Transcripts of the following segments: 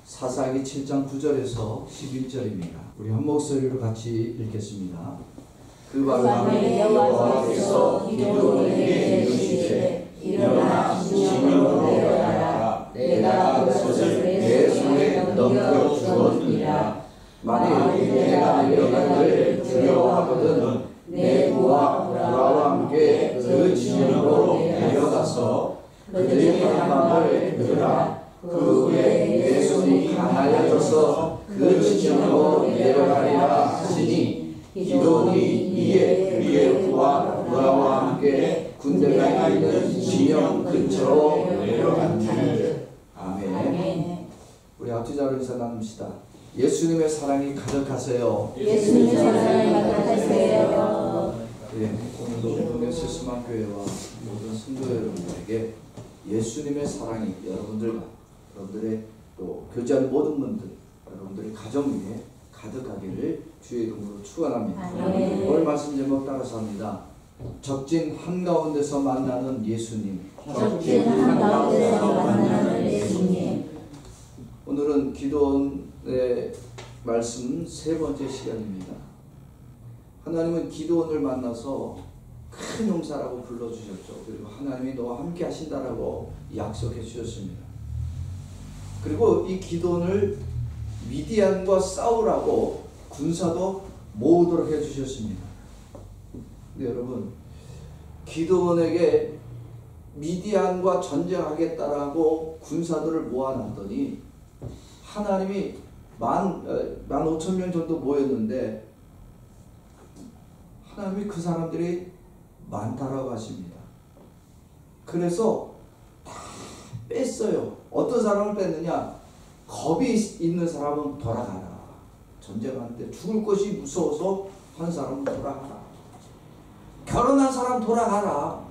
사사기 7장 9절에서 11절입니다. 우리 한 목소리로 같이 읽겠습니다. 그 밤에 여호와께서 기드온에게 이르시되 일어나 진영으로 내려가라. 내가 그것을 내 손에 넘겨 주었느니라. 만일 내가 내려가기를 두려워하거든 내 부하 보라와 함께 그 진영으로 내려가서 그들이 한 말을 들으라. 그 후에 내 손이 강하여져서 그 진영으로 내려가리라 하시니 기드온이 이에 그의 부하 보라와 함께 군대가 있는 진영 근처로 내려간지라. 아멘. 우리 앞뒤자로 인사 나눕시다. 예수님의 사랑이 가득하세요. 예수님의 사랑이 가득하세요. 네, 오늘도 동네 세수만교회와 모든 성도 여러분들에게 예수님의 사랑이 여러분들의 또 교제하는 모든 분들, 여러분들의 가정 위에 가득하기를 주의 이름으로 축원합니다. 오늘 말씀 제목 따라서 합니다. 적진 한가운데서 만나는 예수님. 적진 한가운데서 만나는 예수님. 오늘은 기드온의 말씀 세 번째 시간입니다. 하나님은 기드온을 만나서 큰 용사라고 불러주셨죠. 그리고 하나님이 너와 함께 하신다라고 약속해 주셨습니다. 그리고 이 기드온을 미디안과 싸우라고 군사도 모으도록 해주셨습니다. 근데 여러분, 기드온에게 미디안과 전쟁하겠다라고 군사들을 모아놨더니 하나님이 15,000명 정도 모였는데 하나님이 그 사람들이 많다라고 하십니다. 그래서 다 뺐어요. 어떤 사람을 뺐느냐? 겁이 있는 사람은 돌아가라. 전쟁하는데 죽을 것이 무서워서 한 사람은 돌아가라. 결혼한 사람 돌아가라.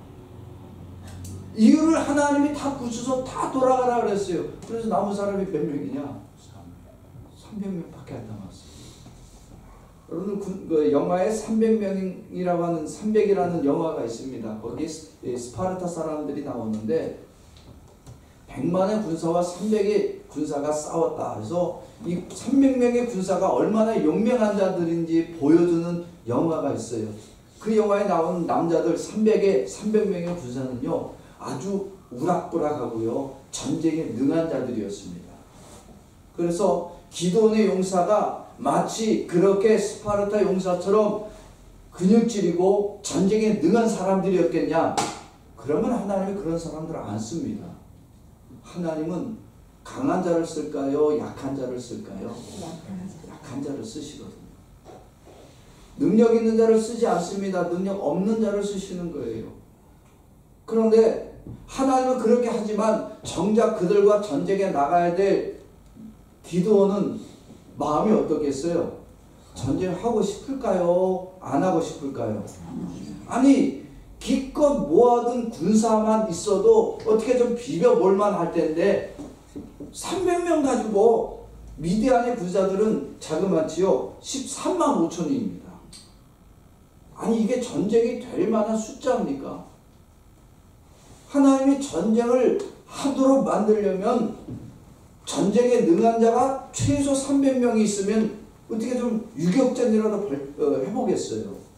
이유를 하나님이 다 붙여서 다 돌아가라 그랬어요. 그래서 남은 사람이 몇 명이냐? 300명밖에 안 남았어요. 여러분, 영화에 300명이라고 하는 300이라는 영화가 있습니다. 거기 스파르타 사람들이 나오는데 100만의 군사와 300의 군사가 싸웠다. 그래서 이 300명의 군사가 얼마나 용맹한 자들인지 보여주는 영화가 있어요. 그 영화에 나오는 남자들 300명의 군사는요, 아주 우락부락하고요, 전쟁에 능한 자들이었습니다. 그래서 기드온의 용사가 마치 그렇게 스파르타 용사처럼 근육질이고 전쟁에 능한 사람들이었겠냐? 그러면 하나님이 그런 사람들을 안 씁니다. 하나님은 강한 자를 쓸까요? 약한 자를 쓸까요? 약한 자를 쓰시거든요. 능력 있는 자를 쓰지 않습니다. 능력 없는 자를 쓰시는 거예요. 그런데 하나님은 그렇게 하지만 정작 그들과 전쟁에 나가야 될 기드온은 마음이 어떻겠어요? 전쟁하고 싶을까요? 안 하고 싶을까요? 아니, 기껏 모아둔 군사만 있어도 어떻게 좀 비벼볼만 할 텐데 300명 가지고 미디안의 군사들은 자그마치요 13만 5천입니다. 아니, 이게 전쟁이 될 만한 숫자입니까? 하나님이 전쟁을 하도록 만들려면 전쟁에 능한 자가 최소 300명이 있으면 어떻게 좀 유격전이라도 해보겠어요.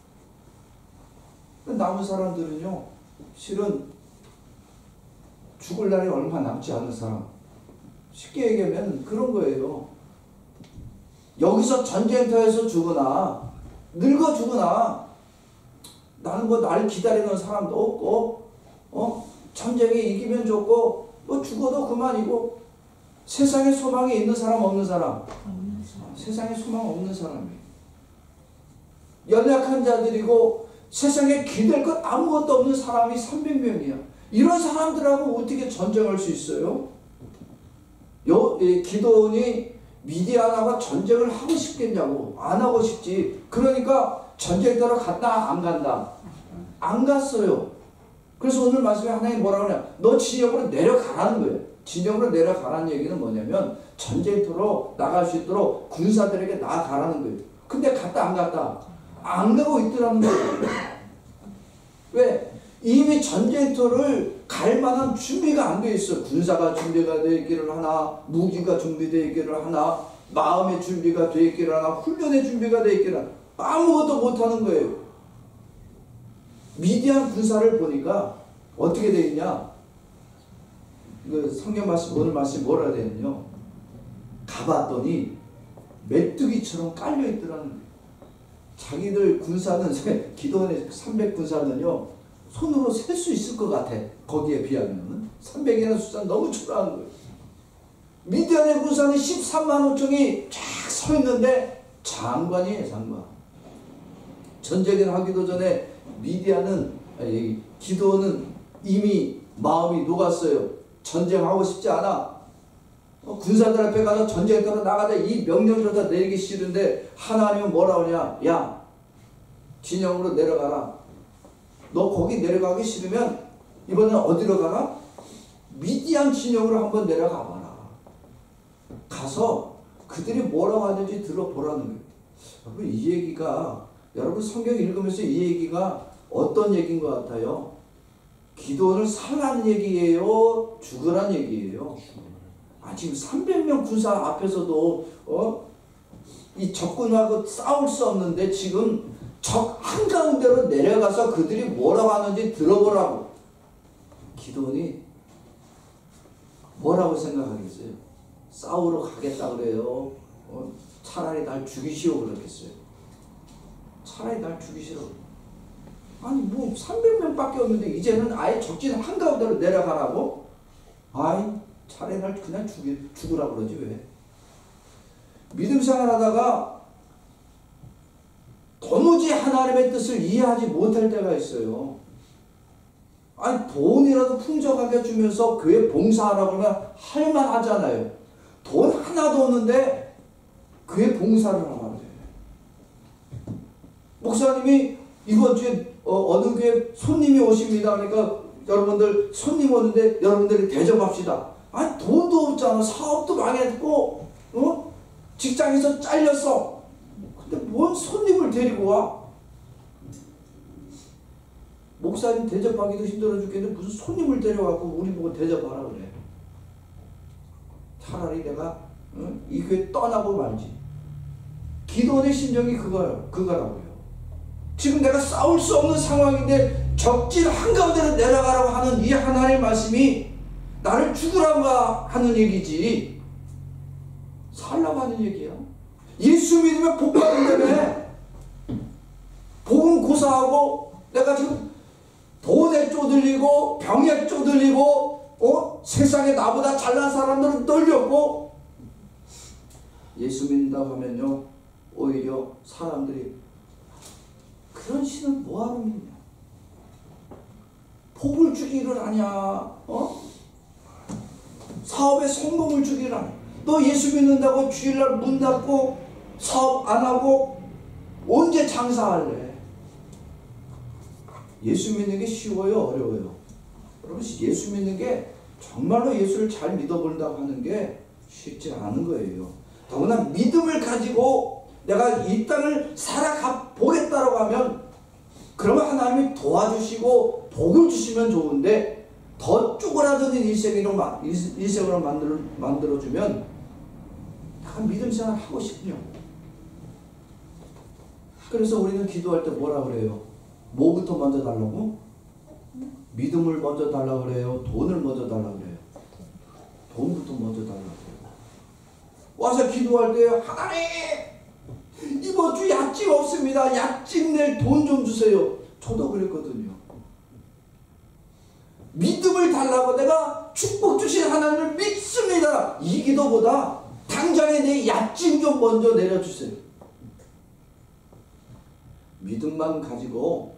남은 사람들은요, 실은 죽을 날이 얼마 남지 않은 사람. 쉽게 얘기하면 그런 거예요. 여기서 전쟁터에서 죽으나 늙어 죽으나 나는 뭐 날 기다리는 사람도 없고 전쟁에 이기면 좋고 뭐 죽어도 그만이고 세상에 소망이 있는 사람 없는 사람? 세상에 소망 없는 사람이에요. 연약한 자들이고 세상에 기댈 것 아무것도 없는 사람이 300명이야. 이런 사람들하고 어떻게 전쟁할 수 있어요? 기드온이 미디안하고 전쟁을 하고 싶겠냐고. 안 하고 싶지. 그러니까 전쟁터로 갔다 안 간다? 안 갔어요. 그래서 오늘 말씀에 하나님 뭐라고 하냐? 너 진영으로 내려가라는 거예요. 진영으로 내려가라는 얘기는 뭐냐면 전쟁터로 나갈 수 있도록 군사들에게 나아가라는 거예요. 근데 갔다 안 갔다? 안 가고 있더라는 거예요. 왜? 이미 전쟁터를 갈 만한 준비가 안 돼 있어. 군사가 준비가 되어 있기를 하나, 무기가 준비되어 있기를 하나, 마음의 준비가 되어 있기를 하나, 훈련의 준비가 되어 있기를 하나, 아무것도 못하는 거예요. 미디안 군사를 보니까 어떻게 되어 있냐? 그 성경 말씀, 오늘 말씀 뭐라 되냐면요, 가봤더니 메뚜기처럼 깔려 있더라는 거예요. 자기들 군사는 기도원의 300군사는요 손으로 셀 수 있을 것 같아. 거기에 비하면 300이라는 숫자는 너무 초라한 거예요. 미디안의 군사는 13만 5천이 쫙 서 있는데 장관이에요, 장관. 전쟁을 하기도 전에 기도원은 이미 마음이 녹았어요. 전쟁하고 싶지 않아. 군사들 앞에 가서 전쟁터로 나가자 이 명령을 다 내리기 싫은데 하나님은 뭐라 그러냐? 야, 진영으로 내려가라. 너 거기 내려가기 싫으면 이번엔 어디로 가라? 미디안 진영으로 한번 내려가 봐라. 가서 그들이 뭐라고 하는지 들어보라는 거예요. 여러분, 이 얘기가, 여러분 성경 읽으면서 이 얘기가 어떤 얘기인 것 같아요? 기도원을 살라는 얘기예요? 죽으라는 얘기예요? 지금 300명 군사 앞에서도 이 적군하고 싸울 수 없는데 지금 적 한가운데로 내려가서 그들이 뭐라고 하는지 들어보라고. 기도원이 뭐라고 생각하겠어요? 싸우러 가겠다 그래요? 차라리 날 죽이시오 그러겠어요? 차라리 날 죽이시오. 아니 뭐 300명밖에 없는데 이제는 아예 적진 한가운데로 내려가라고? 차라리 날 그냥 죽으라고 그러지 왜? 믿음 생활하다가 도무지 하나님의 뜻을 이해하지 못할 때가 있어요. 돈이라도 풍족하게 주면서 교회 봉사하라고 하면 할만하잖아요. 돈 하나도 없는데 교회 봉사를 하라고 그래. 목사님이 이번 주에 어느 교회 손님이 오십니다. 그러니까 여러분들 손님 오는데 여러분들이 대접합시다. 돈도 없잖아. 사업도 망했고 직장에서 잘렸어. 근데 뭔 손님을 데리고 와? 목사님 대접하기도 힘들어 죽겠는데 무슨 손님을 데려와갖고 우리 보고 대접하라 그래. 차라리 내가 이 교회 떠나고 말지. 기도원의 심정이 그거라고요. 지금 내가 싸울 수 없는 상황인데 적진 한가운데로 내려가라고 하는 이 하나님의 말씀이 나를 죽으라고 하는 얘기지 살라고 하는 얘기야. 예수 믿으면 복 받는다며. 복음 고사하고 내가 지금 돈에 쪼들리고 병에 쪼들리고 세상에 나보다 잘난 사람들은 널렸고 예수 믿는다고 하면요 오히려 사람들이 그런 신은 뭐하러 믿냐? 복을 주기를 하냐? 사업에 성공을 주기를 하냐? 너 예수 믿는다고 주일날 문 닫고 사업 안 하고 언제 장사할래? 예수 믿는 게 쉬워요? 어려워요? 여러분, 예수 믿는 게 정말로 예수를 잘 믿어본다고 하는 게 쉽지 않은 거예요. 더구나 믿음을 가지고 내가 이 땅을 살아가 보겠다라고 하면 그러면 하나님이 도와주시고 복을 주시면 좋은데 더 쪼그라드는 인생으로 만들어주면 내가 믿음 생활 하고 싶냐? 그래서 우리는 기도할 때 뭐라 그래요? 뭐부터 먼저 달라고? 믿음을 먼저 달라고 그래요? 돈을 먼저 달라고 그래요? 돈부터 먼저 달라고 그래요. 와서 기도할 때 하나님 이번 주 약집 없습니다. 약집 낼 돈 좀 주세요. 저도 그랬거든요. 믿음을 달라고 내가 축복 주신 하나님을 믿습니다. 이 기도보다 당장에 내 약집 좀 먼저 내려주세요. 믿음만 가지고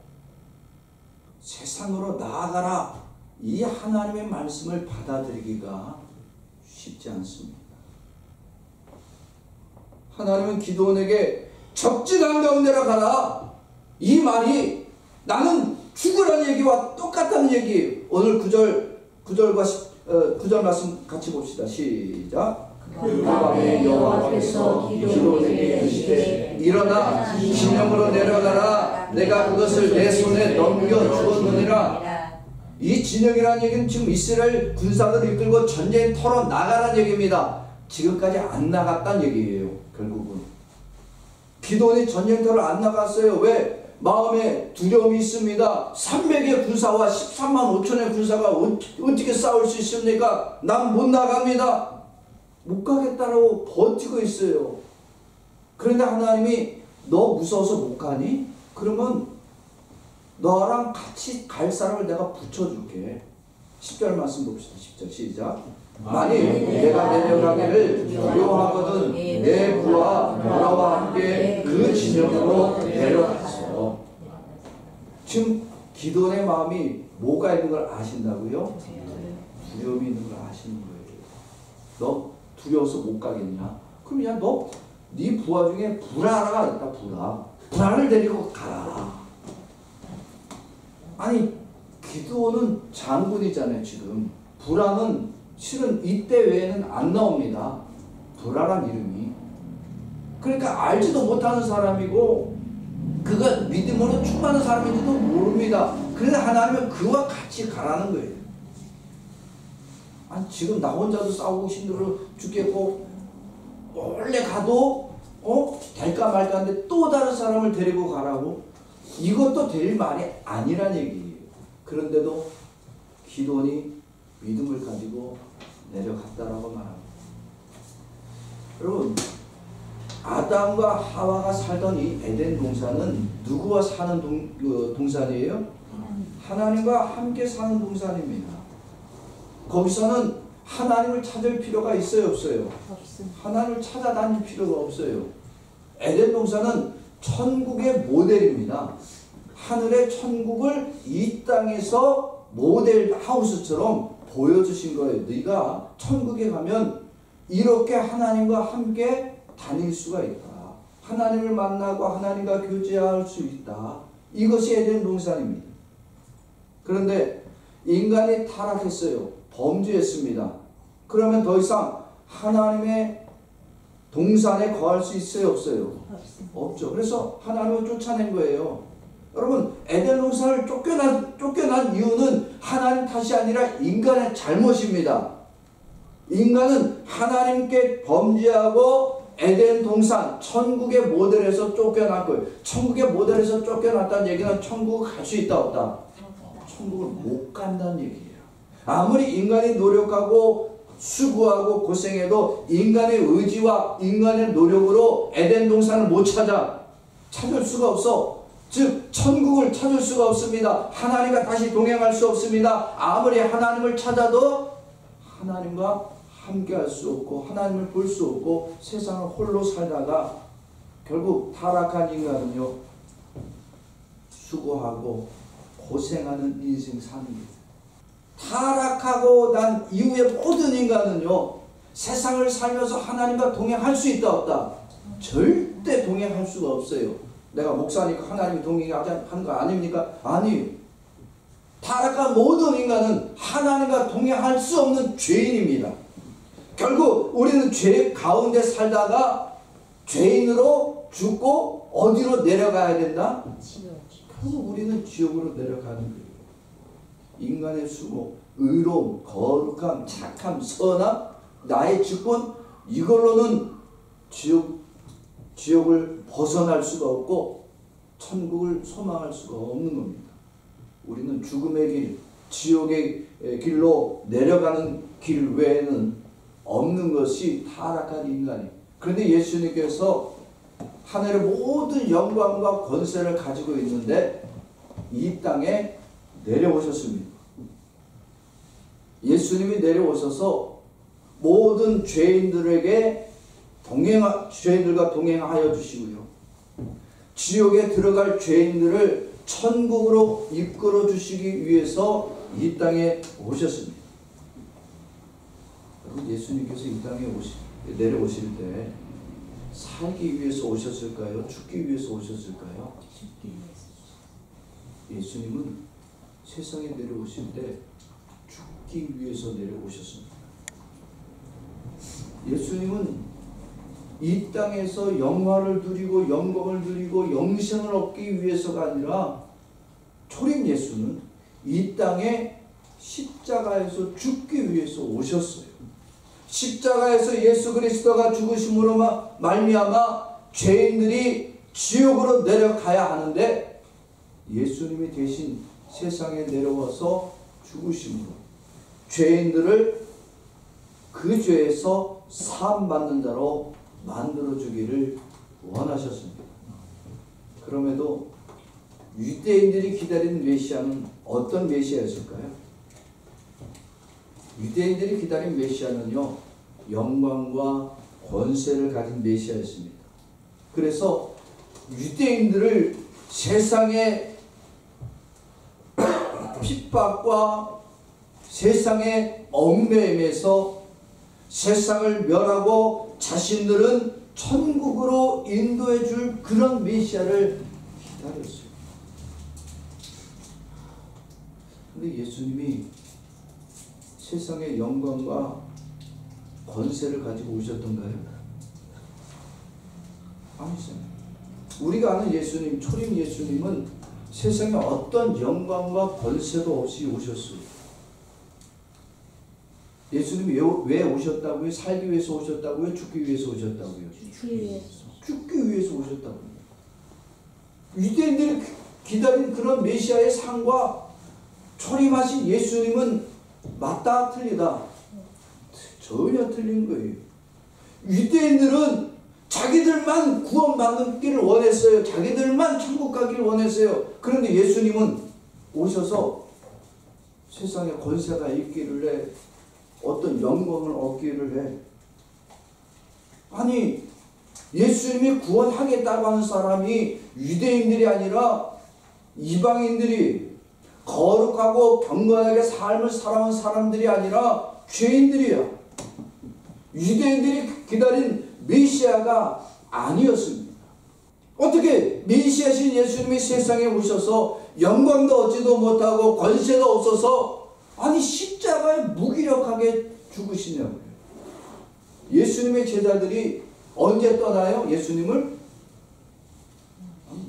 세상으로 나아가라. 이 하나님의 말씀을 받아들이기가 쉽지 않습니다. 하나님은 기도원에게 적진 한가운데로 가라. 이 말이 나는 죽으라는 얘기와 똑같다는 얘기예요. 오늘 9절 말씀 같이 봅시다. 시작. 그 밤에 여호와께서 기도원에게 이르시되 일어나 진영으로 내려가라. 내가 그것을 내 손에 넘겨 주었느니라. 이 진영이라는 얘기는 지금 이스라엘 군사들을 이끌고 전쟁에 털어 나가라는 얘기입니다. 지금까지 안 나갔다는 얘기예요. 결국은 기도원이 전쟁터를 안 나갔어요. 왜? 마음에 두려움이 있습니다. 300의 군사와 13만 5천의 군사가 어떻게 싸울 수 있습니까? 난 못 나갑니다. 못 가겠다라고 버티고 있어요. 그런데 하나님이 너 무서워서 못 가니? 그러면 너랑 같이 갈 사람을 내가 붙여줄게. 10절 말씀 봅시다. 10절 시작. 만일 내가 내려가기를 두려워하거든 내 부하 너와 함께 그 진영으로 내려갔어. 지금 기도원의 마음이 뭐가 있는 걸 아신다고요? 두려움이 있는 걸 아시는 거예요. 너 두려워서 못 가겠냐? 그럼 야 너 네 부하 중에 불화가 있다. 불화를 데리고 가라. 아니 기도원은 장군이잖아요. 지금 불화는 실은 이때 외에는 안 나옵니다. 불화란 이름이. 그러니까 알지도 못하는 사람이고 그가 믿음으로 충만한 사람인지도 모릅니다. 그래서 하나님은 그와 같이 가라는 거예요. 아니 지금 나 혼자도 싸우고 힘들어 죽겠고 원래 가도 될까 말까 하는데 또 다른 사람을 데리고 가라고? 이것도 될 말이 아니란 얘기예요. 그런데도 기도원이 믿음을 가지고 내려갔다라고 말합니다. 여러분 아담과 하와가 살던 이 에덴 동산은 누구와 사는 동산이에요? 하나님과 함께 사는 동산입니다. 거기서는 하나님을 찾을 필요가 있어요, 없어요? 없습니다. 하나님을 찾아다닐 필요가 없어요. 에덴 동산은 천국의 모델입니다. 하늘의 천국을 이 땅에서 모델 하우스처럼 보여주신 거예요. 네가 천국에 가면 이렇게 하나님과 함께 다닐 수가 있다. 하나님을 만나고 하나님과 교제할 수 있다. 이것이 에덴 동산입니다. 그런데 인간이 타락했어요. 범죄했습니다. 그러면 더 이상 하나님의 동산에 거할 수 있어요, 없어요? 없죠. 그래서 하나님을 쫓아낸 거예요. 여러분 에덴 동산을 쫓겨난 이유는 하나님 탓이 아니라 인간의 잘못입니다. 인간은 하나님께 범죄하고 에덴 동산, 천국의 모델에서 쫓겨난 거예요. 천국의 모델에서 쫓겨났다는 얘기는 천국을 갈 수 있다 없다? 천국을 못 간다는 얘기예요. 아무리 인간이 노력하고 수고하고 고생해도 인간의 의지와 인간의 노력으로 에덴 동산을 못 찾을 수가 없어. 즉 천국을 찾을 수가 없습니다. 하나님과 다시 동행할 수 없습니다. 아무리 하나님을 찾아도 하나님과 함께할 수 없고 하나님을 볼 수 없고 세상을 홀로 살다가 결국 타락한 인간은요 수고하고 고생하는 인생 사는 거예요. 타락하고 난 이후에 모든 인간은요 세상을 살면서 하나님과 동행할 수 있다 없다? 절대 동행할 수가 없어요. 내가 목사니까 하나님이 동행하는 거 아닙니까? 아니에요. 타락한 모든 인간은 하나님과 동행할 수 없는 죄인입니다. 결국 우리는 죄 가운데 살다가 죄인으로 죽고 어디로 내려가야 된다? 결국 우리는 지옥으로 내려가는 거예요. 인간의 수고, 의로움, 거룩함, 착함, 선함, 나의 직분 이걸로는 지옥을 벗어날 수가 없고 천국을 소망할 수가 없는 겁니다. 우리는 죽음의 길, 지옥의 길로 내려가는 길 외에는 없는 것이 타락한 인간이에요. 그런데 예수님께서 하늘의 모든 영광과 권세를 가지고 있는데 이 땅에 내려오셨습니다. 예수님이 내려오셔서 모든 죄인들과 동행하여 주시고요. 지옥에 들어갈 죄인들을 천국으로 이끌어 주시기 위해서 이 땅에 오셨습니다. 예수님께서 이 땅에 내려오실 때 살기 위해서 오셨을까요? 죽기 위해서 오셨을까요? 죽기 위해서. 예수님은 세상에 내려오실 때 죽기 위해서 내려오셨습니다. 예수님은 이 땅에서 영화를 누리고 영광을 누리고 영생을 얻기 위해서가 아니라 초림 예수는 이 땅에 십자가에서 죽기 위해서 오셨어요. 십자가에서 예수 그리스도가 죽으심으로 말미암아 죄인들이 지옥으로 내려가야 하는데 예수님이 대신 세상에 내려와서 죽으심으로 죄인들을 그 죄에서 사함받는 자로 만들어주기를 원하셨습니다. 그럼에도 유대인들이 기다린 메시아는 어떤 메시아였을까요? 유대인들이 기다린 메시아는요, 영광과 권세를 가진 메시아였습니다. 그래서 유대인들을 세상의 핍박과 세상의 얽매임에서 세상을 멸하고 자신들은 천국으로 인도해 줄 그런 메시아를 기다렸어요. 근데 예수님이 세상의 영광과 권세를 가지고 오셨던가요? 아니잖아요. 우리가 아는 예수님, 초림 예수님은 세상에 어떤 영광과 권세도 없이 오셨어요. 예수님이 왜 오셨다고요? 살기 위해서 오셨다고요? 죽기 위해서 오셨다고요? 죽기 위해서 오셨다고요. 유대인들이 기다린 그런 메시아의 상과 초림하신 예수님은 맞다 틀리다? 전혀 틀린 거예요. 유대인들은 자기들만 구원받는 길을 원했어요. 자기들만 천국 가기를 원했어요. 그런데 예수님은 오셔서 세상에 권세가 있기를 해, 어떤 영광을 얻기를 해. 아니, 예수님이 구원하겠다고 하는 사람이 유대인들이 아니라 이방인들이, 거룩하고 경건하게 삶을 살아온 사람들이 아니라 죄인들이야. 유대인들이 기다린 메시아가 아니었습니다. 어떻게 메시아신 예수님이 세상에 오셔서 영광도 얻지도 못하고 권세도 없어서 아니 십자가에 무기력하게 죽으시냐고요. 예수님의 제자들이 언제 떠나요? 예수님을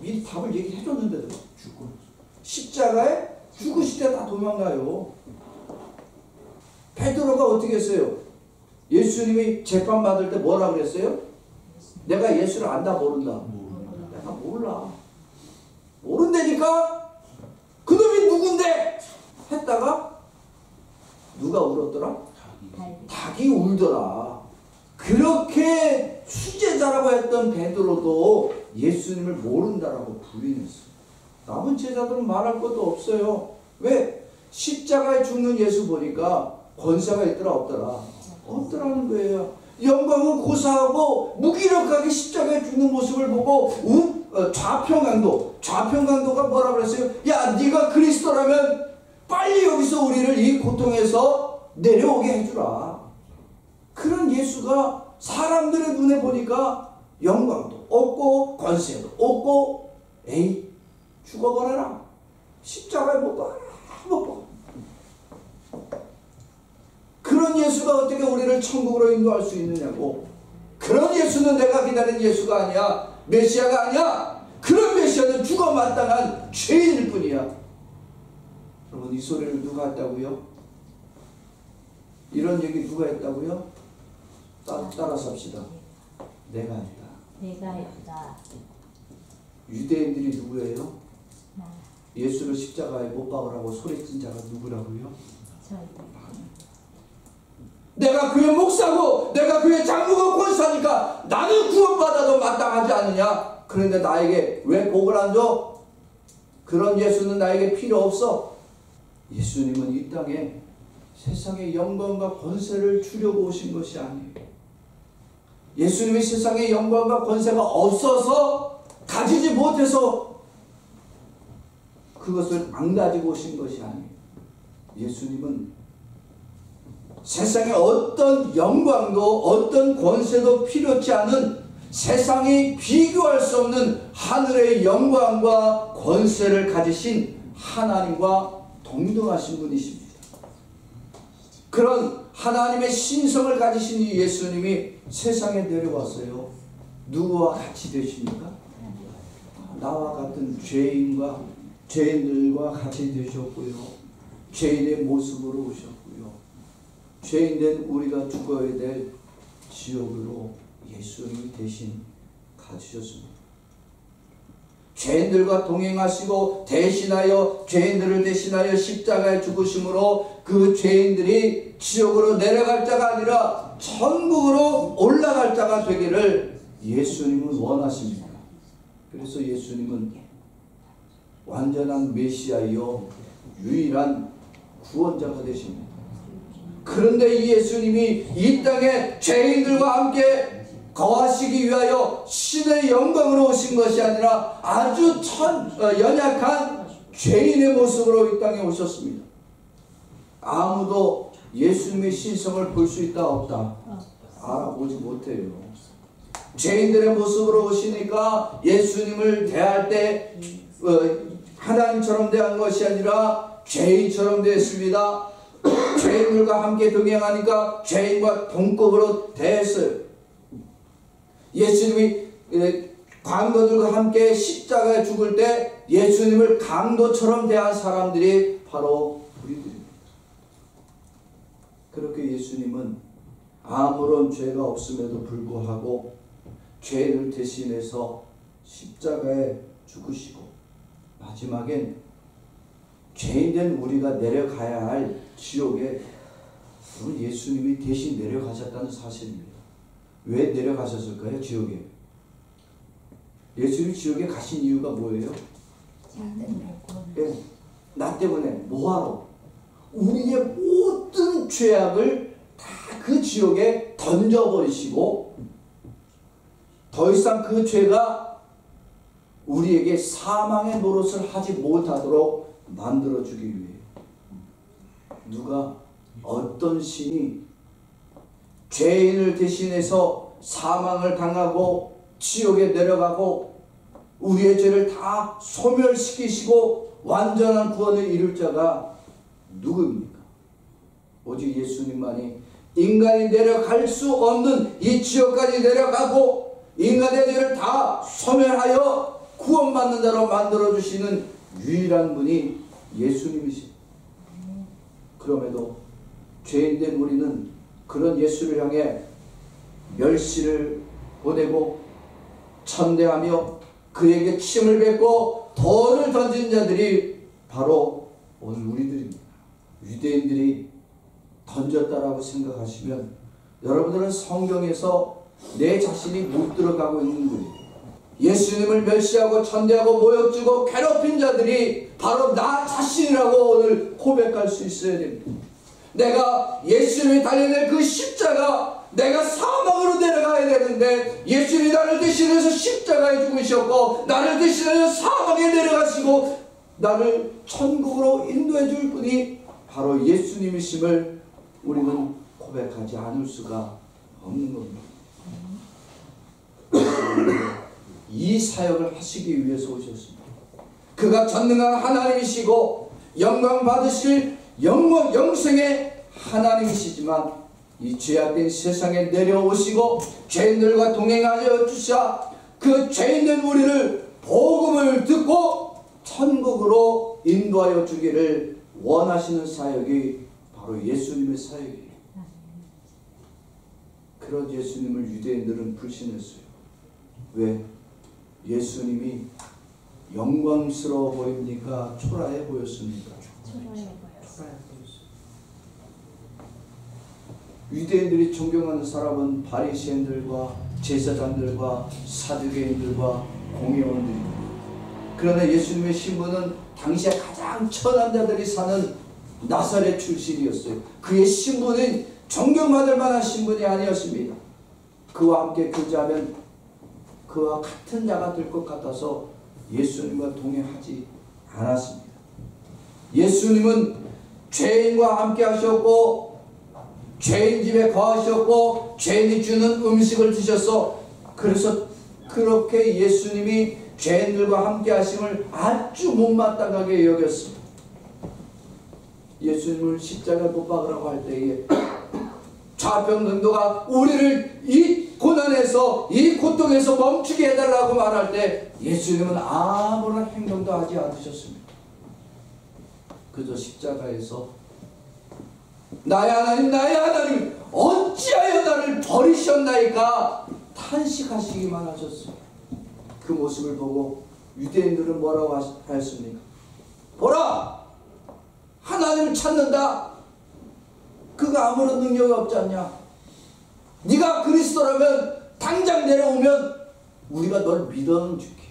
미리 답을 얘기해 줬는데도 죽고 십자가에 죽으실 때 다 도망가요. 베드로가 어떻게 했어요? 예수님이 재판 받을 때 뭐라 그랬어요? 내가 예수를 안다 모른다? 내가 몰라. 모른다니까? 그놈이 누군데? 했다가 누가 울었더라? 닭이 울더라. 그렇게 수제자라고 했던 베드로도 예수님을 모른다라고 부인했어요. 남은 제자들은 말할 것도 없어요. 왜? 십자가에 죽는 예수 보니까 권세가 있더라 없더라? 없더라는 거예요. 영광은 고사하고 무기력하게 십자가에 죽는 모습을 보고 좌평강도가 뭐라 그랬어요? 야, 네가 그리스도라면 빨리 여기서 우리를 이 고통에서 내려오게 해주라. 그런 예수가 사람들의 눈에 보니까 영광도 없고 권세도 없고 에이 죽어버려라. 십자가에 못 박아. 그런 예수가 어떻게 우리를 천국으로 인도할 수 있느냐고. 그런 예수는 내가 기다린 예수가 아니야. 메시아가 아니야. 그런 메시아는 죽어 마땅한 죄인일 뿐이야. 여러분, 이 소리를 누가 했다고요? 이런 얘기 누가 했다고요? 따라서 합시다. 내가 했다. 유대인들이 누구예요? 예수를 십자가에 못 박으라고 소리친 자가 누구라고요? 내가 그의 목사고 내가 그의 장로고 권사니까 나는 구원받아도 마땅하지 않느냐? 그런데 나에게 왜 복을 안 줘? 그런 예수는 나에게 필요 없어. 예수님은 이 땅에 세상의 영광과 권세를 주려고 오신 것이 아니에요. 예수님이 세상의 영광과 권세가 없어서 가지지 못해서 그것을 안 가지고 오신 것이 아니에요. 예수님은 세상에 어떤 영광도 어떤 권세도 필요치 않은 세상이 비교할 수 없는 하늘의 영광과 권세를 가지신 하나님과 동등하신 분이십니다. 그런 하나님의 신성을 가지신 이 예수님이 세상에 내려왔어요. 누구와 같이 되십니까? 나와 같은 죄인들과 같이 되셨고요. 죄인의 모습으로 오셨고요. 죄인된 우리가 죽어야 될 지옥으로 예수님이 대신 가주셨습니다. 죄인들과 동행하시고 죄인들을 대신하여 십자가에 죽으심으로 그 죄인들이 지옥으로 내려갈 자가 아니라 천국으로 올라갈 자가 되기를 예수님은 원하십니다. 그래서 예수님은 완전한 메시아이요 유일한 구원자가 되십니다. 그런데 이 예수님이 이 땅에 죄인들과 함께 거하시기 위하여 신의 영광으로 오신 것이 아니라 아주 연약한 죄인의 모습으로 이 땅에 오셨습니다. 아무도 예수님의 신성을 볼 수 있다 없다 알아보지 못해요. 죄인들의 모습으로 오시니까 예수님을 대할 때 하나님처럼 대한 것이 아니라 죄인처럼 대했습니다. 죄인들과 함께 동행하니까 죄인과 동급으로 대했어요. 예수님이 강도들과 함께 십자가에 죽을 때 예수님을 강도처럼 대한 사람들이 바로 우리들입니다. 그렇게 예수님은 아무런 죄가 없음에도 불구하고 죄를 대신해서 십자가에 죽으시고 마지막엔 죄인된 우리가 내려가야 할 지옥에 예수님이 대신 내려가셨다는 사실입니다. 왜 내려가셨을까요? 지옥에. 예수님이 지옥에 가신 이유가 뭐예요? 네, 나 때문에 뭐하러? 우리의 모든 죄악을 다 그 지옥에 던져버리시고 더 이상 그 죄가 우리에게 사망의 노릇을 하지 못하도록 만들어주기 위해 누가 어떤 신이 죄인을 대신해서 사망을 당하고 지옥에 내려가고 우리의 죄를 다 소멸시키시고 완전한 구원을 이룰 자가 누구입니까? 오직 예수님만이 인간이 내려갈 수 없는 이 지옥까지 내려가고 인간의 죄를 다 소멸하여 구원받는 자로 만들어주시는 유일한 분이 예수님이십니다. 그럼에도 죄인된 우리는 그런 예수를 향해 멸시를 보내고 천대하며 그에게 침을 뱉고 돌을 던진 자들이 바로 오늘 우리들입니다. 유대인들이 던졌다라고 생각하시면 여러분들은 성경에서 내 자신이 못 들어가고 있는 거예요. 예수님을 멸시하고 천대하고 모욕주고 괴롭힌 자들이 바로 나 자신이라고 오늘 고백할 수 있어야 됩니다. 내가 예수님이 달려낼 그 십자가 내가 사망으로 내려가야 되는데 예수님이 나를 대신해서 십자가에 죽으셨고 나를 대신해서 사망에 내려가시고 나를 천국으로 인도해 줄 분이 바로 예수님이심을 우리는 고백하지 않을 수가 없는 겁니다. 이 사역을 하시기 위해서 오셨습니다. 그가 전능한 하나님이시고 영광 받으실 영생의 하나님이시지만 이 죄악된 세상에 내려오시고 죄인들과 동행하여 주사 그 죄인된 우리를 복음을 듣고 천국으로 인도하여 주기를 원하시는 사역이 바로 예수님의 사역이에요. 그런 예수님을 유대인들은 불신했어요. 왜? 예수님이 영광스러워 보입니까? 초라해 보였습니까? 초라해 보였어요. 유대인들이 존경하는 사람은 바리새인들과 제사장들과 사두개인들과 공회원들입니다. 그러나 예수님의 신분은 당시에 가장 천한 자들이 사는 나사렛 출신이었어요. 그의 신분은 존경받을 만한 신분이 아니었습니다. 그와 함께 교제하면 그와 같은 자가 될 것 같아서 예수님과 동행하지 않았습니다. 예수님은 죄인과 함께 하셨고 죄인 집에 거하셨고 죄인이 주는 음식을 드셔서 그래서 그렇게 예수님이 죄인들과 함께 하심을 아주 못마땅하게 여겼습니다. 예수님을 십자가에 못 박으라고 할 때에 좌병등도가 우리를 이 고난에서 이 고통에서 멈추게 해달라고 말할 때 예수님은 아무런 행동도 하지 않으셨습니다. 그저 십자가에서 나의 하나님 나의 하나님 어찌하여 나를 버리셨나이까 탄식하시기만 하셨어요. 그 모습을 보고 유대인들은 뭐라고 하였습니까? 보라! 하나님을 찾는다. 그가 아무런 능력이 없지 않냐? 네가 그리스도라면 당장 내려오면 우리가 널 믿어는 줄게.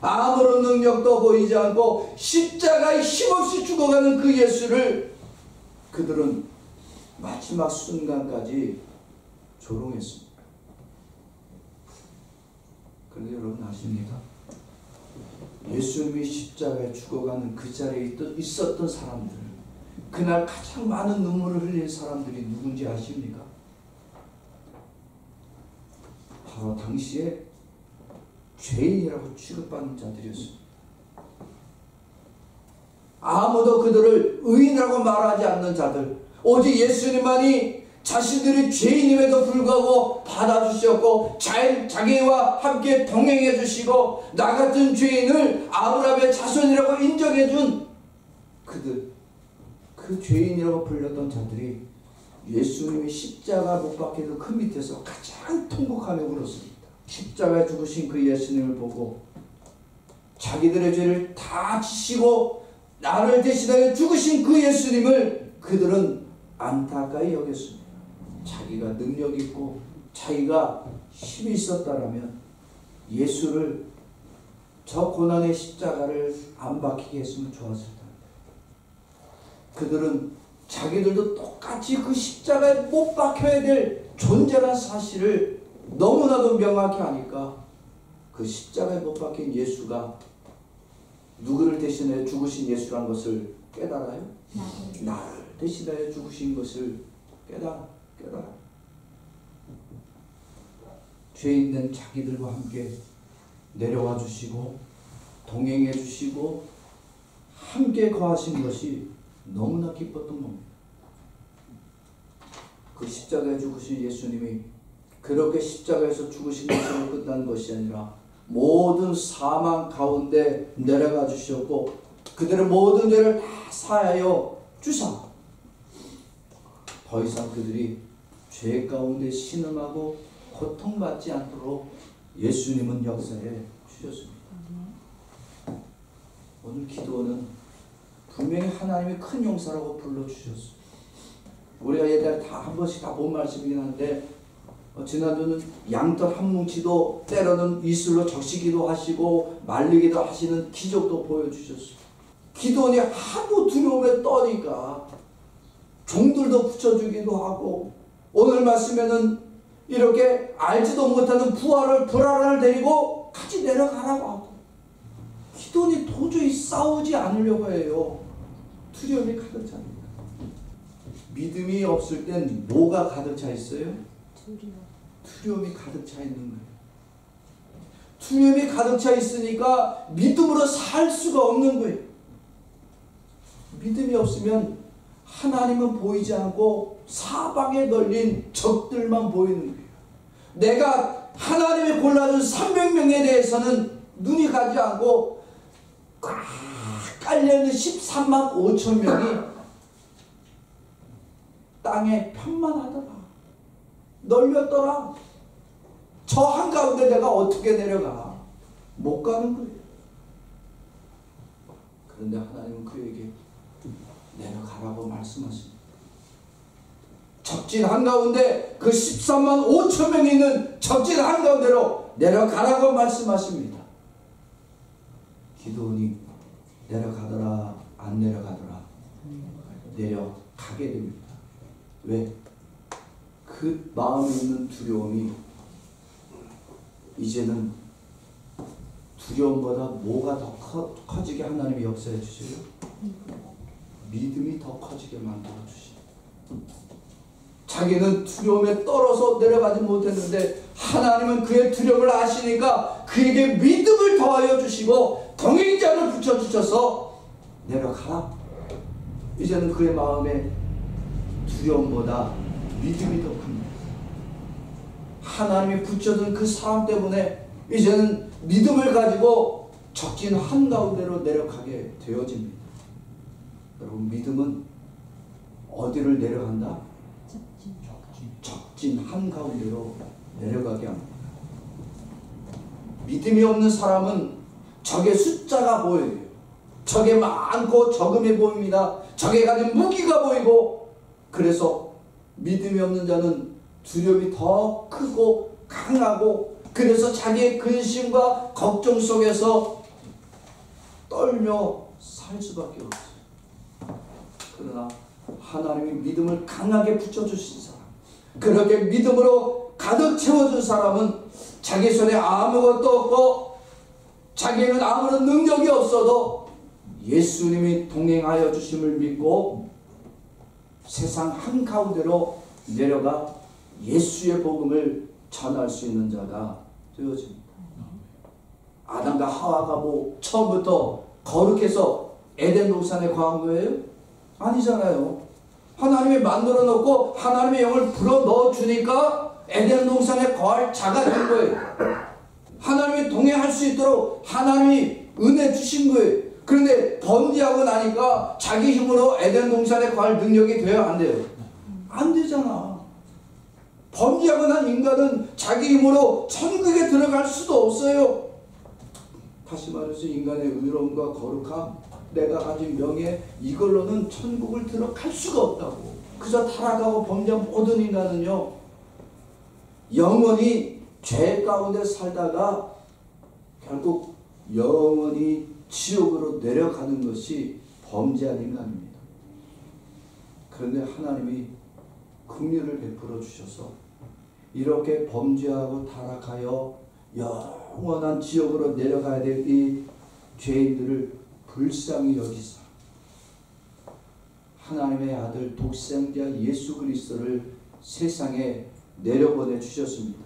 아무런 능력도 보이지 않고 십자가에 힘없이 죽어가는 그 예수를 그들은 마지막 순간까지 조롱했습니다. 그런데 여러분 아십니까? 예수님이 십자가에 죽어가는 그 자리에 있었던 사람들, 그날 가장 많은 눈물을 흘린 사람들이 누군지 아십니까? 바로 당시에 죄인이라고 취급받는 자들이었습니다. 아무도 그들을 의인이라고 말하지 않는 자들, 오직 예수님만이 자신들이 죄인임에도 불구하고 받아주셨고 자기와 함께 동행해 주시고 나 같은 죄인을 아브라함의 자손이라고 인정해 준 그들, 그 죄인이라고 불렸던 자들이 예수님이 십자가 못 박히는 그 밑에서 가장 통곡하며 울었습니다. 십자가에 죽으신 그 예수님을 보고 자기들의 죄를 다 지시고 나를 대신하여 죽으신 그 예수님을 그들은 안타까이 여겼습니다. 자기가 능력 있고 자기가 힘이 있었다라면 예수를 저 고난의 십자가를 안 박히게 했으면 좋았을 텐데, 그들은 자기들도 똑같이 그 십자가에 못 박혀야 될 존재라는 사실을 너무나도 명확히 아니까 그 십자가에 못 박힌 예수가 누구를 대신해 죽으신 예수라는 것을 깨달아요? 나를 대신하여 죽으신 것을 깨달아. 죄 있는 자기들과 함께 내려와 주시고 동행해 주시고 함께 거하신 것이 너무나 기뻤던 겁니다. 그 십자가에 죽으신 예수님이 그렇게 십자가에서 죽으신 것으로 끝난 것이 아니라 모든 사망 가운데 내려가 주셨고 그들의 모든 죄를 다 사하여 주사 더 이상 그들이 죄 가운데 신음하고 고통받지 않도록 예수님은 역사해 주셨습니다. 오늘 기도는 분명히 하나님의 큰 용사라고 불러주셨어요. 우리가 옛날에 다 한 번씩 다 본 말씀이긴 한데 지난주는 양털 한 뭉치도 때로는 이슬로 적시기도 하시고 말리기도 하시는 기적도 보여주셨어요. 기도원이 하도 두려움에 떠니까 종들도 붙여주기도 하고 오늘 말씀에는 이렇게 알지도 못하는 불알을 데리고 같이 내려가라고 하고 기도원이 도저히 싸우지 않으려고 해요. 두려움이 가득 찹니다. 믿음이 없을 땐 뭐가 가득 차 있어요? 두려움이 가득 차 있는 거예요. 두려움이 가득 차 있으니까 믿음으로 살 수가 없는 거예요. 믿음이 없으면 하나님은 보이지 않고 사방에 널린 적들만 보이는 거예요. 내가 하나님이 골라준 300명에 대해서는 눈이 가지 않고 꽉 깔려있는 13만 5천 명이 땅에 편만하더라. 널렸더라. 저 한가운데 내가 어떻게 내려가? 못 가는 거예요. 그런데 하나님은 그에게 내려가라고 말씀하십니다. 적진 한가운데 그 13만 5천 명이 있는 적진 한가운데로 내려가라고 말씀하십니다. 기도원이 내려가더라 안 내려가더라 내려가게 됩니다. 왜? 그 마음에 있는 두려움이 이제는 두려움보다 뭐가 더 커지게 하나님이 역사해 주세요? 믿음이 더 커지게 만들어 주시죠. 자기는 두려움에 떨어서 내려가지 못했는데 하나님은 그의 두려움을 아시니까 그에게 믿음을 더하여 주시고 동행자를 붙여주셔서 내려가라. 이제는 그의 마음에 두려움보다 믿음이 더 큽니다. 하나님이 붙여준 그 사람 때문에 이제는 믿음을 가지고 적진 한가운데로 내려가게 되어집니다. 여러분, 믿음은 어디를 내려간다? 적진 한가운데로 내려가게 합니다. 믿음이 없는 사람은 적의 숫자가 보여요. 적의 많고 적음해 보입니다. 적의 가진 무기가 보이고, 그래서 믿음이 없는 자는 두려움이 더 크고 강하고, 그래서 자기의 근심과 걱정 속에서 떨며 살 수밖에 없어요. 그러나 하나님이 믿음을 강하게 붙여주신 사람, 그렇게 믿음으로 가득 채워준 사람은 자기 손에 아무것도 없고 자기에는 아무런 능력이 없어도 예수님이 동행하여 주심을 믿고 세상 한가운데로 내려가 예수의 복음을 전할 수 있는 자가 되어집니다. 아담과 하와가 뭐 처음부터 거룩해서 에덴 동산에 거한 거예요? 아니잖아요. 하나님이 만들어 놓고 하나님의 영을 불어 넣어 주니까 에덴 동산에 거할 자가 된 거예요. 하나님이 동행할 수 있도록 하나님이 은혜 주신 거예요. 그런데 범죄하고 나니까 자기 힘으로 에덴 동산에 거할 능력이 돼요? 안 돼요? 안 되잖아. 범죄하고 난 인간은 자기 힘으로 천국에 들어갈 수도 없어요. 다시 말해서 인간의 의로움과 거룩함, 내가 가진 명예, 이걸로는 천국을 들어갈 수가 없다고. 그저 타락하고 범죄한 모든 인간은요, 영원히 죄 가운데 살다가 결국 영원히 지옥으로 내려가는 것이 범죄한 인간입니다. 그런데 하나님이 긍휼을 베풀어 주셔서 이렇게 범죄하고 타락하여 영원한 지옥으로 내려가야 될 이 죄인들을 불쌍히 여기사 하나님의 아들 독생자 예수 그리스도를 세상에 내려보내 주셨습니다.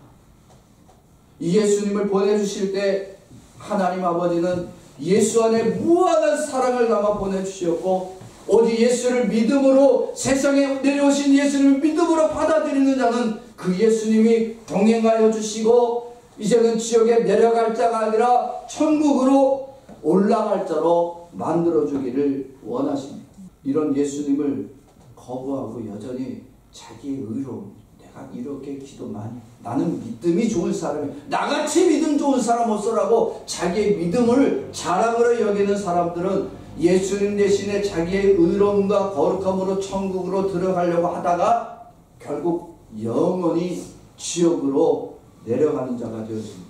이 예수님을 보내주실 때 하나님 아버지는 예수 안에 무한한 사랑을 담아 보내주셨고, 오직 예수를 믿음으로 세상에 내려오신 예수님을 믿음으로 받아들이는 자는 그 예수님이 동행하여 주시고 이제는 지옥에 내려갈 자가 아니라 천국으로 올라갈 자로 만들어주기를 원하십니다. 이런 예수님을 거부하고 여전히 자기의 의로움, 내가 이렇게 기도 많이, 나는 믿음이 좋은 사람이, 나같이 믿음 좋은 사람 없어라고 자기의 믿음을 자랑으로 여기는 사람들은 예수님 대신에 자기의 의로움과 거룩함으로 천국으로 들어가려고 하다가 결국 영원히 지옥으로 내려가는 자가 되었습니다.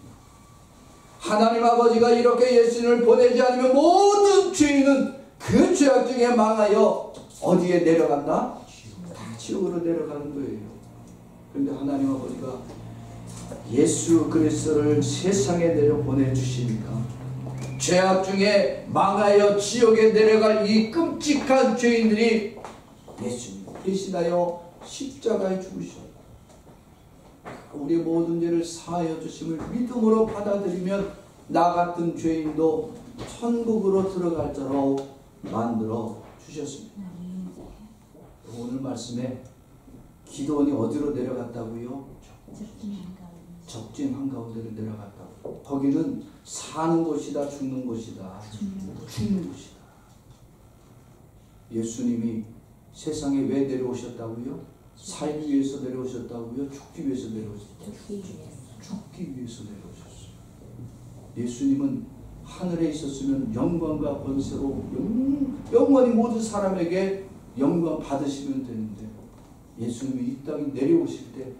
하나님 아버지가 이렇게 예수님을 보내지 않으면 모든 죄인은 그 죄악 중에 망하여 어디에 내려간다? 다 지옥으로 내려가는 거예요. 그런데 하나님 아버지가 예수 그리스도를 세상에 내려 보내주시니까 죄악 중에 망하여 지옥에 내려갈 이 끔찍한 죄인들이 예수님 대신하여 십자가에 죽으셨고 우리 모든 죄를 사하여 주심을 믿음으로 받아들이면 나 같은 죄인도 천국으로 들어갈 자로 만들어 주셨습니다. 오늘 말씀에 기도원이 어디로 내려갔다고요? 적진 한가운데로 내려갔다고. 거기는 사는 곳이다, 죽는 곳이다. 죽는 곳이다. 예수님이 세상에 왜 내려오셨다고요? 살기 위해서 내려오셨다고요? 죽기 위해서 내려오셨다고요? 죽기 위해서 내려오셨어요. 예수님은 하늘에 있었으면 영광과 권세로 영원히 모든 사람에게 영광 받으시면 되는데 예수님이 이 땅에 내려오실 때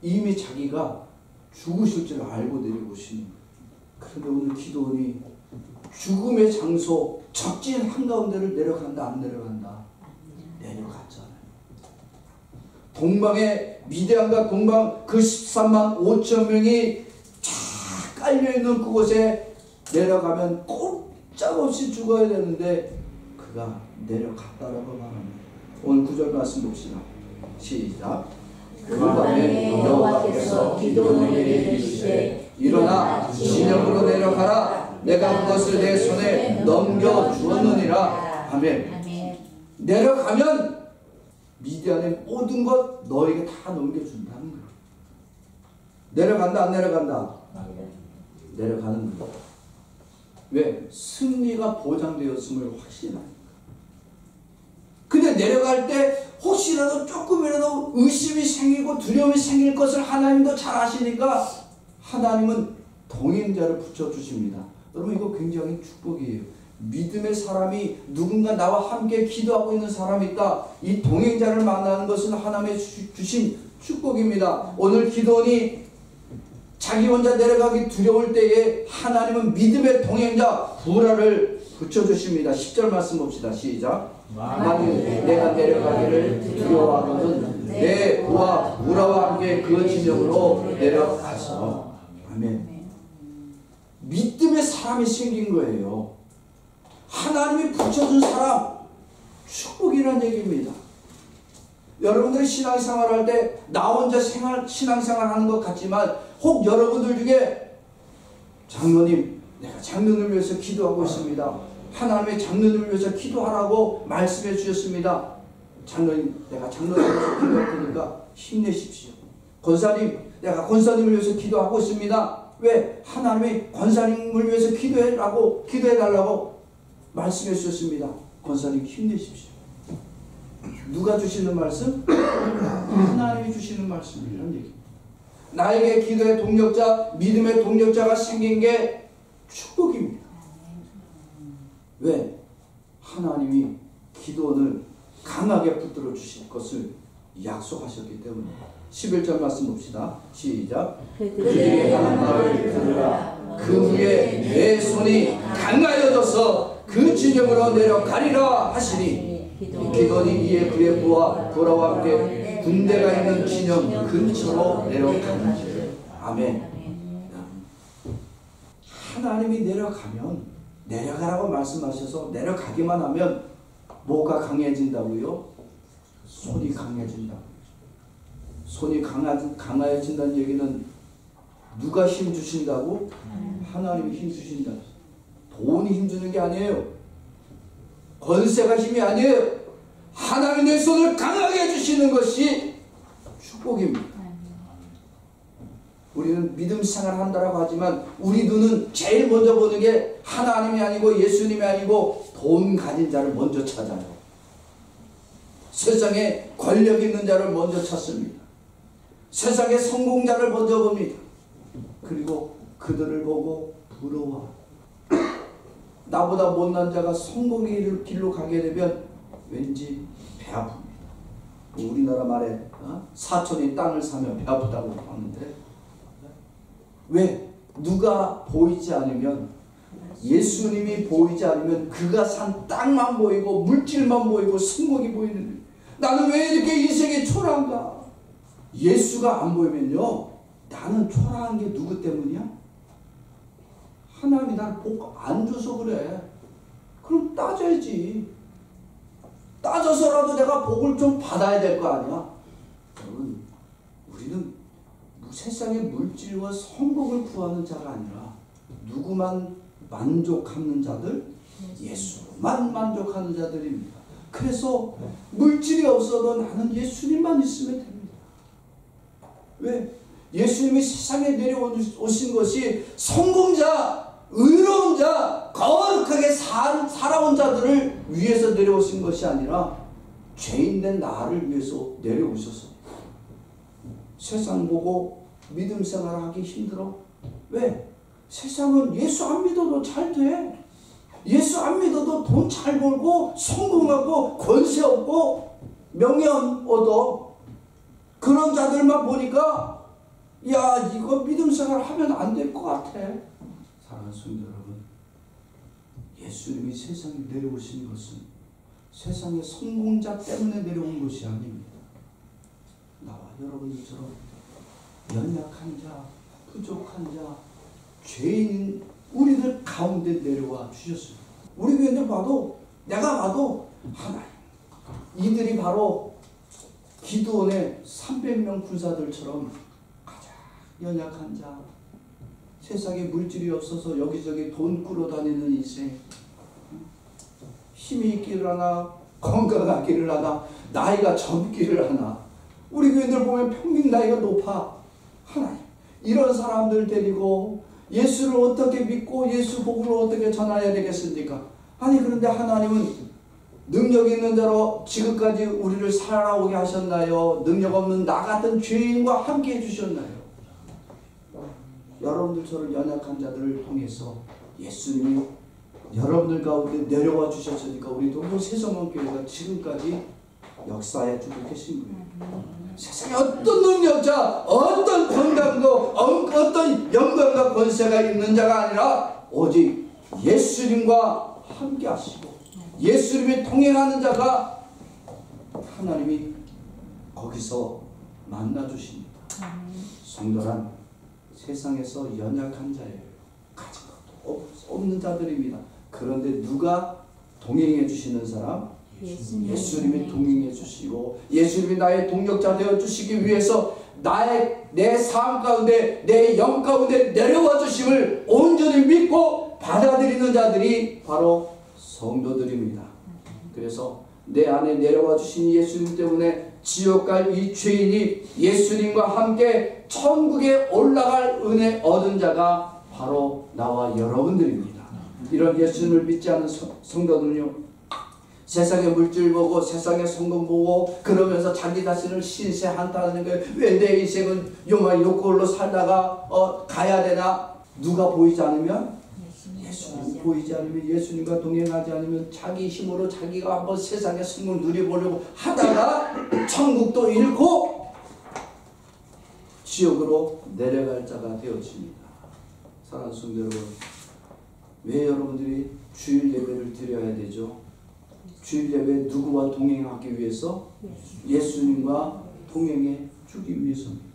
이미 자기가 죽으실 줄 알고 내려오시는 거예요. 그런데 오늘 기도원이 죽음의 장소 적진 한가운데를 내려간다, 안 내려간다? 내려갔잖아요. 동방에 미디안과 동방 그 13만 5천 명이 쫙 깔려있는 그곳에 내려가면 꼼짝없이 죽어야 되는데 그가 내려갔다라고 말합니다. 오늘 9절 말씀 봅시다. 시작. 그 밤에 여호와께서 기도원에게 이르시되 일어나 진영으로 내려가라. 내가 그것을 내 손에 넘겨주었느니라. 아멘. 내려가면 미디안의 모든 것 너에게 다 넘겨준다는 거야. 내려간다, 안 내려간다? 내려가는 거야. 왜? 승리가 보장되었음을 확신하니까. 근데 내려갈 때 혹시라도 조금이라도 의심이 생기고 두려움이 생길 것을 하나님도 잘 아시니까 하나님은 동행자를 붙여주십니다. 여러분 이거 굉장히 축복이에요. 믿음의 사람이 누군가 나와 함께 기도하고 있는 사람이 있다. 이 동행자를 만나는 것은 하나님의 주신 축복입니다. 오늘 기도원이 자기 혼자 내려가기 두려울 때에 하나님은 믿음의 동행자 부라를 붙여주십니다. 10절 말씀 봅시다. 시작. 만일 내가 내려가기를 두려워하거든 내 부와 우라와 함께 그 진영으로 내려가서. 아멘. 믿음의 사람이 생긴 거예요. 하나님이 붙여준 사람, 축복이라는 얘기입니다. 여러분들이 신앙생활 할 때 나 혼자 신앙생활 하는 것 같지만 혹 여러분들 중에 장로님, 내가 장로님을 위해서 기도하고 있습니다. 하나님의 장로님을 위해서 기도하라고 말씀해 주셨습니다. 장로님, 내가 장로님을 위해서 기도할 테니까 힘내십시오. 권사님, 내가 권사님을 위해서 기도하고 있습니다. 왜? 하나님이 권사님을 위해서 기도해달라고 말씀해 주셨습니다. 권사님 힘내십시오. 누가 주시는 말씀? 하나님이 주시는 말씀이라는 얘기입니다. 나에게 기도의 동력자, 믿음의 동력자가 생긴 게 축복입니다. 왜? 하나님이 기도원을 강하게 붙들어 주실 것을 약속하셨기 때문입니다. 11절 말씀 봅시다. 시작. 그들에게 하는 말을 들으라. 그 후에 내 손이 강하여져서 그 진영으로 내려가리라 하시니 기도원이 이에 그의 부와 보라와 함께 군대가 있는 진영 근처로 내려가는지. 아멘. 하나님이 내려가면 내려가라고 말씀하셔서 내려가기만 하면 뭐가 강해진다고요? 손이 강해진다고요. 손이 강해진다는 얘기는 누가 힘 주신다고? 하나님이 힘 주신다. 돈이 힘 주는 게 아니에요. 권세가 힘이 아니에요. 하나님이 내 손을 강하게 해주시는 것이 축복입니다. 우리는 믿음 생활 한다라고 하지만 우리 눈은 제일 먼저 보는 게 하나님이 아니고 예수님이 아니고 돈 가진 자를 먼저 찾아요. 세상에 권력 있는 자를 먼저 찾습니다. 세상의 성공자를 먼저 봅니다. 그리고 그들을 보고 부러워. 나보다 못난 자가 성공의 길로 가게 되면 왠지 배 아픕니다. 우리나라 말에 사촌이 땅을 사면 배 아프다고 하는데 왜? 누가 보이지 않으면, 예수님이 보이지 않으면 그가 산 땅만 보이고 물질만 보이고 성공이 보이는데 나는 왜 이렇게 인생이 초라한가? 예수가 안 보이면요, 나는 초라한 게 누구 때문이야? 하나님이 나를 복 안 줘서 그래. 그럼 따져야지. 따져서라도 내가 복을 좀 받아야 될 거 아니야. 여러분, 우리는 세상의 물질과 성공을 구하는 자가 아니라 누구만 만족하는 자들? 예수만 만족하는 자들입니다. 그래서 물질이 없어도 나는 예수님만 있으면 됩니다. 왜? 예수님이 세상에 내려오신 것이 성공자, 의로운 자, 거룩하게 살아온 자들을 위해서 내려오신 것이 아니라 죄인된 나를 위해서 내려오셨습니다. 세상 보고 믿음 생활하기 힘들어? 왜? 세상은 예수 안 믿어도 잘 돼. 예수 안 믿어도 돈 잘 벌고 성공하고 권세 얻고 명예 얻어. 그런 자들만 보니까 야, 이거 믿음 생활 하면 안 될 것 같아. 사랑하는 성도 여러분, 예수님이 세상에 내려오신 것은 세상의 성공자 때문에 내려온 것이 아닙니다. 나와 여러분들처럼 연약한 자, 부족한 자, 죄인 우리들 가운데 내려와 주셨습니다. 우리 교회들 봐도, 내가 봐도 하나님, 이들이 바로 기드온의 300명 군사들처럼 가장 연약한 자, 세상에 물질이 없어서 여기저기 돈 끌어다니는 인생, 힘이 있기를 하나 건강하기를 하나 나이가 젊기를 하나, 우리 교인들 보면 평균 나이가 높아. 하나님, 이런 사람들 데리고 예수를 어떻게 믿고 예수 복음을 어떻게 전해야 되겠습니까? 아니, 그런데 하나님은 능력 있는 자로 지금까지 우리를 살아오게 하셨나요? 능력 없는 나 같은 죄인과 함께 해주셨나요? 여러분들처럼 연약한 자들을 통해서 예수님이 여러분들 가운데 내려와 주셨으니까 우리 동부세성원교회가 지금까지 역사에 주고 계신 거예요. 세상에 어떤 능력자, 어떤 평강도, 어떤 영광과 권세가 있는 자가 아니라 오직 예수님과 함께 하시고 예수님이 통행하는 자가 하나님이 거기서 만나주십니다. 성도란 세상에서 연약한 자예요. 가진 것도 없는 자들입니다. 그런데 누가 동행해 주시는 사람? 예수님이 동행해 주시고 예수님이 나의 동력자 되어 주시기 위해서 내 삶 가운데 내 영 가운데 내려와 주심을 온전히 믿고 받아들이는 자들이 바로 성도들입니다. 그래서 내 안에 내려와 주신 예수님 때문에 지옥 갈 이 죄인이 예수님과 함께 천국에 올라갈 은혜 얻은 자가 바로 나와 여러분들입니다. 이런 예수님을 믿지 않는 성도는요, 세상의 물질 보고 세상의 성공 보고 그러면서 자기 자신을 신세한탄하는 거예요. 왜 내 인생은 요만 요꼴로 살다가 가야 되나? 누가 보이지 않으면? 예수님 보이지 않으면, 예수님과 동행하지 않으면 자기 힘으로 자기가 한번 세상의 성공 누려보려고 하다가 천국도 잃고 지옥으로 내려갈 자가 되어집니다. 사랑하는 성도 여러분, 왜 여러분들이 주일 예배를 드려야 되죠? 주일 예배 누구와 동행하기 위해서? 예수님과 동행해 주기 위해서입니다.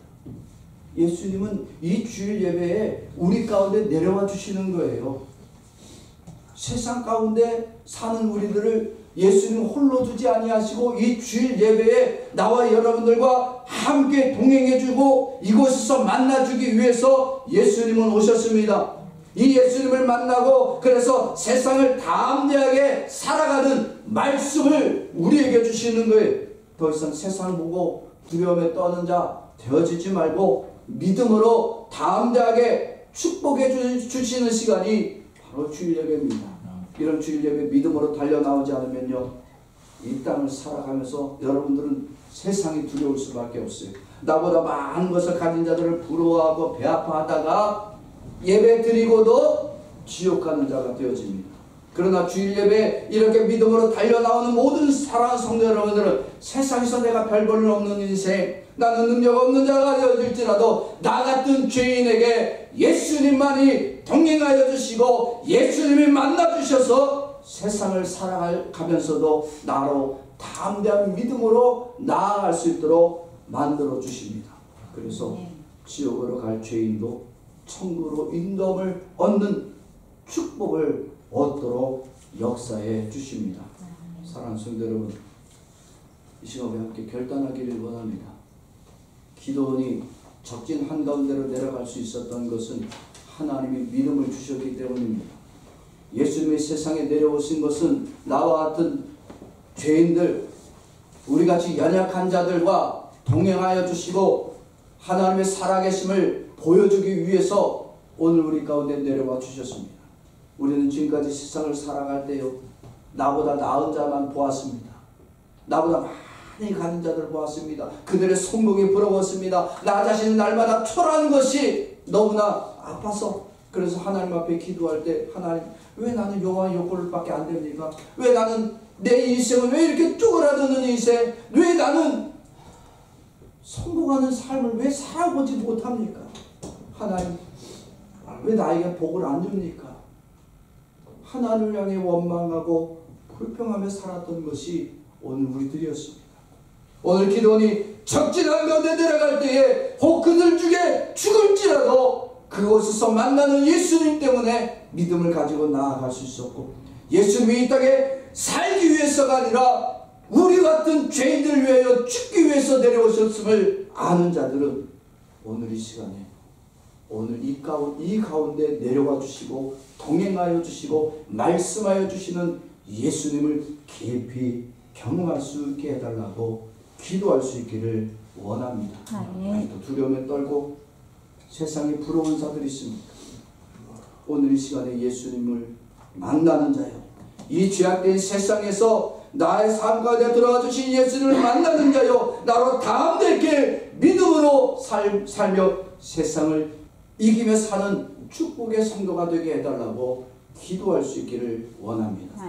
예수님은 이 주일 예배에 우리 가운데 내려와 주시는 거예요. 세상 가운데 사는 우리들을 예수님 홀로 두지 아니하시고 이 주일 예배에 나와 여러분들과 함께 동행해 주고 이곳에서 만나주기 위해서 예수님은 오셨습니다. 이 예수님을 만나고 그래서 세상을 담대하게 살아가는 말씀을 우리에게 주시는 거예요. 더 이상 세상을 보고 두려움에 떠는 자 되어지지 말고 믿음으로 담대하게 축복해 주시는 시간이 바로 주일 예배입니다. 이런 주일 예배 믿음으로 달려나오지 않으면요, 이 땅을 살아가면서 여러분들은 세상이 두려울 수밖에 없어요. 나보다 많은 것을 가진 자들을 부러워하고 배아파하다가 예배 드리고도 지옥 가는 자가 되어집니다. 그러나 주일 예배 이렇게 믿음으로 달려나오는 모든 사랑하는 성도 여러분들은 세상에서 내가 별 볼 일 없는 인생, 나는 능력 없는 자가 되어질지라도 나 같은 죄인에게 예수님만이 동행하여 주시고 예수님이 만나 주셔서 세상을 살아가면서도 나로 담대한 믿음으로 나아갈 수 있도록 만들어 주십니다. 그래서 지옥으로 갈 죄인도 천국으로 인도함을 얻는 축복을 얻도록 역사해 주십니다. 사랑하는 성도 여러분, 이 시간에 함께 결단하기를 원합니다. 기도원이 적진 한가운데로 내려갈 수 있었던 것은 하나님이 믿음을 주셨기 때문입니다. 예수님이 세상에 내려오신 것은 나와 같은 죄인들, 우리같이 연약한 자들과 동행하여 주시고 하나님의 살아계심을 보여주기 위해서 오늘 우리 가운데 내려와 주셨습니다. 우리는 지금까지 세상을 살아갈 때요, 나보다 나은 자만 보았습니다. 나보다 많이 가진 자들을 보았습니다. 그들의 성공이 부러웠습니다. 나 자신은 날마다 초라한 것이 너무나 아파서, 그래서 하나님 앞에 기도할 때, 하나님, 왜 나는 요와 요꼴밖에 안 됩니까? 왜 나는 내 인생은 왜 이렇게 쪼그라드는 인생, 왜 나는 성공하는 삶을 왜 살아보지 못합니까? 하나님, 왜 나에게 복을 안 줍니까? 하나님을 향해 원망하고 불평하며 살았던 것이 오늘 우리들이었습니다. 오늘 기도원이 적진한 가운데 내려갈 때에 혹 그들 중에 죽을지라도 그곳에서 만나는 예수님 때문에 믿음을 가지고 나아갈 수 있었고, 예수님이 이 땅에 살기 위해서가 아니라 우리 같은 죄인들 위하여 죽기 위해서 내려오셨음을 아는 자들은 오늘 이 시간에, 오늘 이 가운데 내려와 주시고 동행하여 주시고 말씀하여 주시는 예수님을 깊이 경험할 수 있게 해달라고 기도할 수 있기를 원합니다. 아직도 두려움에 떨고 세상에 부러운 자들이 있습니다. 오늘 이 시간에 예수님을 만나는 자요, 이 죄악된 세상에서 나의 삶 가운데 들어와 주신 예수를 만나는 자요 나로 담대하게 믿음으로 살며 세상을 이기며 사는 축복의 성도가 되게 해달라고 기도할 수 있기를 원합니다.